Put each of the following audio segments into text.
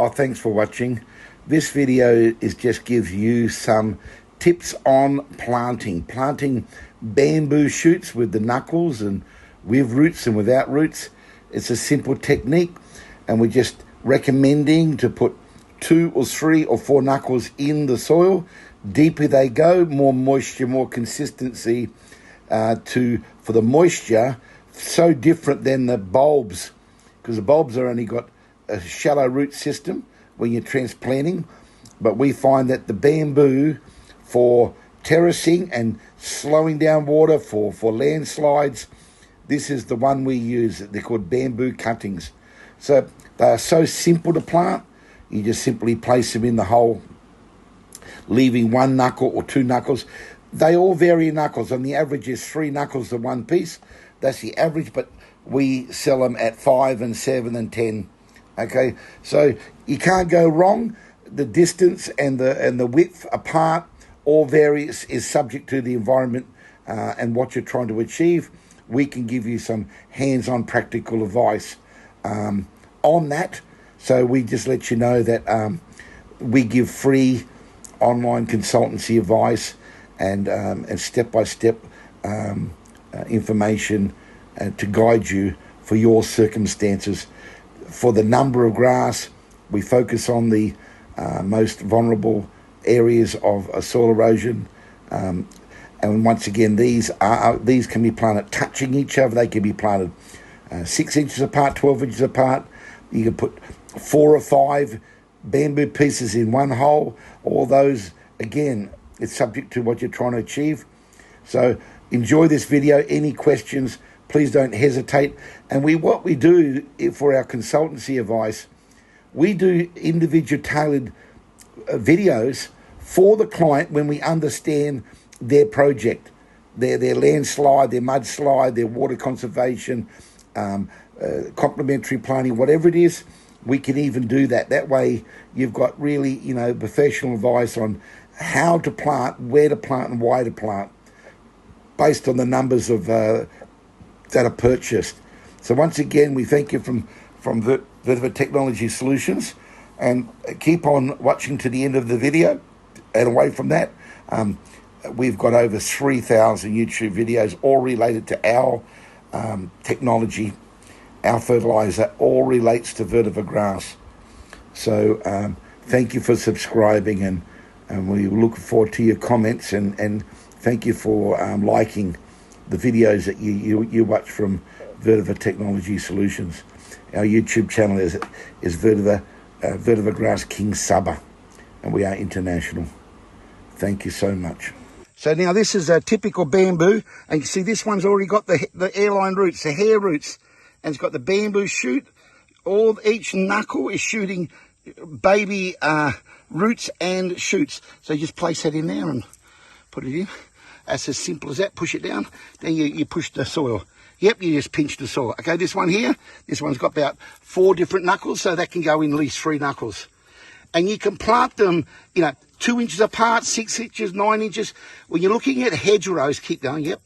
Thanks for watching. This video just gives you some tips on planting bamboo shoots with the knuckles and with roots and without roots. It's a simple technique, and we're just recommending to put 2 or 3 or 4 knuckles in the soil. Deeper they go, more moisture, more consistency for the moisture. So different than the bulbs, because the bulbs are only got a shallow root system when you're transplanting, but we find that the bamboo for terracing and slowing down water for landslides, this is the one we use. They're called bamboo cuttings. So they are so simple to plant. You just simply place them in the hole, leaving 1 knuckle or 2 knuckles. They all vary in knuckles. On the average is 3 knuckles to 1 piece. That's the average, but we sell them at 5 and 7 and 10. Okay, so you can't go wrong. The distance and the width apart all varies, is subject to the environment and what you're trying to achieve. We can give you some hands-on practical advice on that. So we just let you know that we give free online consultancy advice and step-by-step information to guide you for your circumstances. For the number of grass, we focus on the most vulnerable areas of soil erosion. And once again, these can be planted touching each other. They can be planted 6 inches apart, 12 inches apart. You can put 4 or 5 bamboo pieces in one hole. All those, again, it's subject to what you're trying to achieve. So enjoy this video. Any questions, please don't hesitate. And what we do for our consultancy advice, we do individual tailored videos for the client when we understand their project, their landslide, their mudslide, their water conservation, complementary planting, whatever it is. We can even do that. That way you've got really, professional advice on how to plant, where to plant and why to plant, based on the numbers of that are purchased. So once again, we thank you from Vetiver Technology Solutions, and keep on watching to the end of the video. And away from that, we've got over 3,000 YouTube videos, all related to our technology, our fertilizer, all relates to vetiver grass. So thank you for subscribing, and we look forward to your comments, and thank you for liking the videos that you watch from Vetiver Technology Solutions. Our YouTube channel is Vetiver Grass King SABAH, and we are international. Thank you so much. So now this is a typical bamboo, and you see this one's already got the airline roots, the hair roots, and it's got the bamboo shoot. Each knuckle is shooting baby roots and shoots. So you just place that in there and put it in. That's as simple as that. Push it down. Then you push the soil. Yep, you just pinch the soil. Okay, this one here, this one's got about 4 different knuckles, so that can go in at least 3 knuckles. And you can plant them, 2 inches apart, 6 inches, 9 inches. When you're looking at hedgerows, keep going, yep.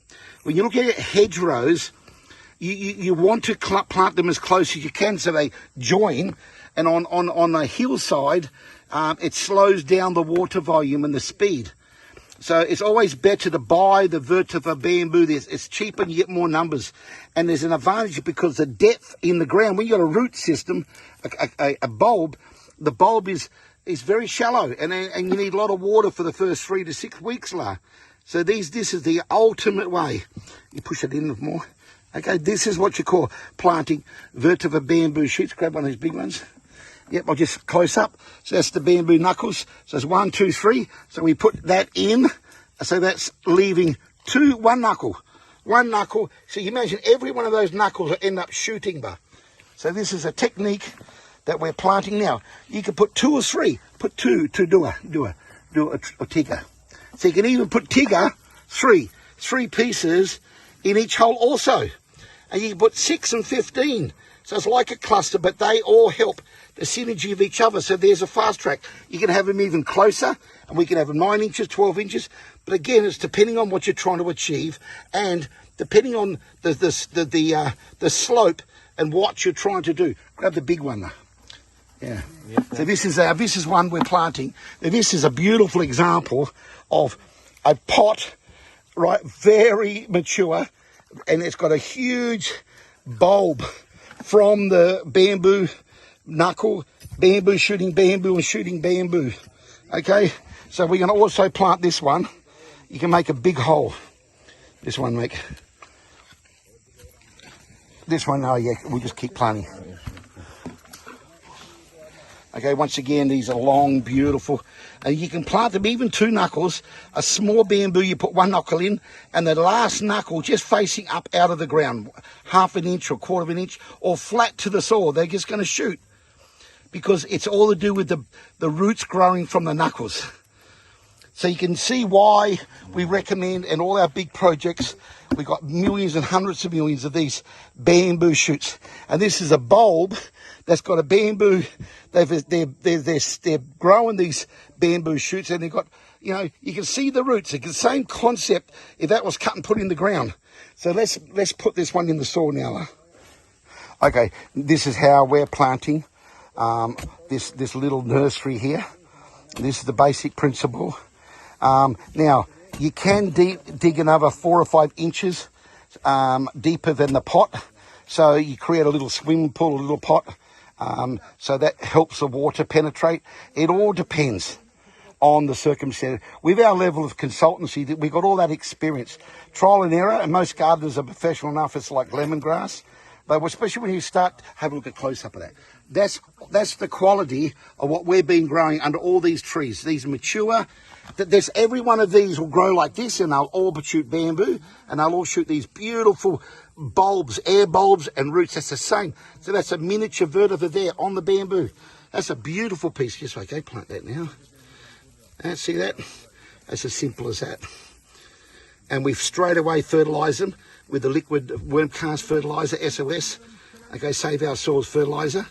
When you're looking at hedgerows, you want to plant them as close as you can so they join. And on the hillside, it slows down the water volume and the speed. So it's always better to buy the vetiver bamboo. It's cheaper and you get more numbers. And there's an advantage because the depth in the ground, when you've got a root system, a bulb, the bulb is very shallow, and you need a lot of water for the first 3 to 6 weeks. So this is the ultimate way. You push it in more. Okay, this is what you call planting vetiver bamboo shoots. Grab one of these big ones. Yep, I'll just close up. So that's the bamboo knuckles. So it's 1, 2, 3. So we put that in. So that's leaving 1 knuckle. 1 knuckle. So you imagine every one of those knuckles will end up shooting. So this is a technique that we're planting now. You can put 2 or 3. Put 2 to do a tigger. So you can even put tigger 3 pieces in each hole also. And you can put 6 and 15. So it's like a cluster, but they all help the synergy of each other. So there's a fast track. You can have them even closer, and we can have them 9 inches, 12 inches. But again, it's depending on what you're trying to achieve, and depending on the slope and what you're trying to do. Grab the big one. Yeah. So this is one we're planting. Now, this is a beautiful example of a pot, right, very mature, and it's got a huge bulb from the bamboo knuckle, bamboo shooting bamboo and shooting bamboo. Okay, so we're going to also plant this one. You can make a big hole. This one, make. This one, oh yeah, we'll just keep planting. Okay, once again, these are long, beautiful, and you can plant them even 2 knuckles. A small bamboo, you put 1 knuckle in, and the last knuckle just facing up out of the ground, 1/2 an inch or 1/4 of an inch, or flat to the soil. They're just going to shoot, because it's all to do with the roots growing from the knuckles. So you can see why we recommend in all our big projects, we've got millions and hundreds of millions of these bamboo shoots. And this is a bulb that's got a bamboo, they're growing these bamboo shoots, and they've got, you know, you can see the roots. It's the same concept if that was cut and put in the ground. So let's put this one in the soil now. Okay, this is how we're planting this little nursery here. This is the basic principle. Now, you can dig another 4 or 5 inches deeper than the pot. So you create a little swimming pool, a little pot. So that helps the water penetrate. It all depends on the circumstance. With our level of consultancy, we've got all that experience. Trial and error, and most gardeners are professional enough. It's like lemongrass. But especially when you start, have a look at close-up of that. That's the quality of what we've been growing under all these trees. These mature. There's every one of these will grow like this, and they'll all shoot bamboo, and they'll all shoot these beautiful bulbs, air bulbs and roots. That's the same. So that's a miniature vetiver there on the bamboo. That's a beautiful piece. Just okay, plant that now. And see that? That's as simple as that. And we've straight away fertilised them with the liquid worm cast fertiliser, SOS. Okay, save our soils fertiliser.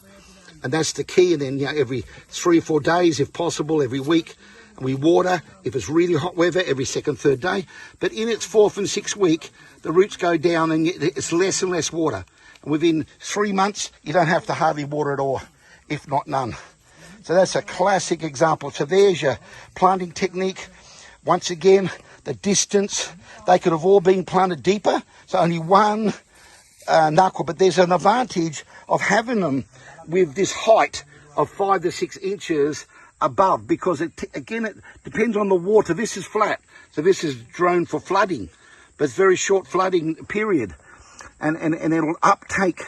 And that's the key. And then, you know, every 3 or 4 days, if possible, every week. And we water, if it's really hot weather, every 2nd, 3rd day. But in its 4th and 6th week, the roots go down and it's less and less water. And within 3 months, you don't have to hardly water at all, if not none. So that's a classic example. So there's your planting technique. Once again, the distance, they could have all been planted deeper. So only 1 knuckle, but there's an advantage of having them with this height of 5 to 6 inches above, because it depends on the water. This is flat, so this is drone for flooding, but it's very short flooding period, and it'll uptake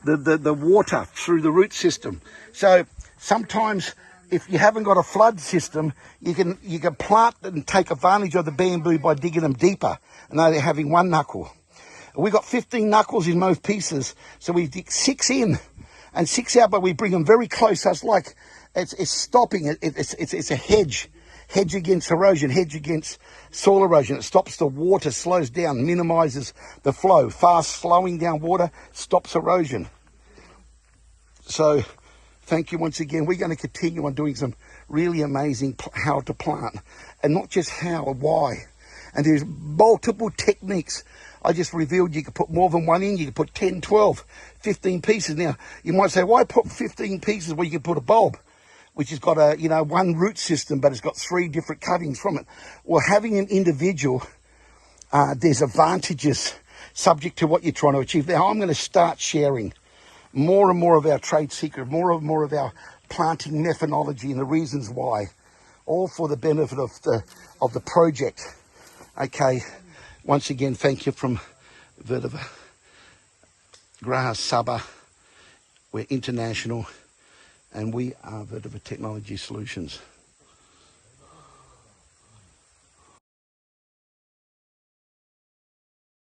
the water through the root system. So sometimes if you haven't got a flood system, you can plant and take advantage of the bamboo by digging them deeper, and they're having 1 knuckle. We've got 15 knuckles in most pieces, so we dig 6 in and 6 out, but we bring them very close. So it's like it's stopping it. It's a hedge against erosion, hedge against soil erosion. It stops the water, slows down, minimises the flow. Fast flowing down water stops erosion. So thank you once again. We're going to continue on doing some really amazing how to plant, and not just how, why. And there's multiple techniques. I just revealed you could put more than 1 in. You could put 10, 12, 15 pieces. Now, you might say, why put 15 pieces where you can put a bulb, which has got a, 1 root system, but it's got 3 different cuttings from it? Well, having an individual, there's advantages subject to what you're trying to achieve. Now, I'm going to start sharing more and more of our trade secret, more and more of our planting methodology and the reasons why, all for the benefit of the project. Okay, once again, thank you from Vetiver Grass, SABAH. We're international, and we are Vetiver Technology Solutions.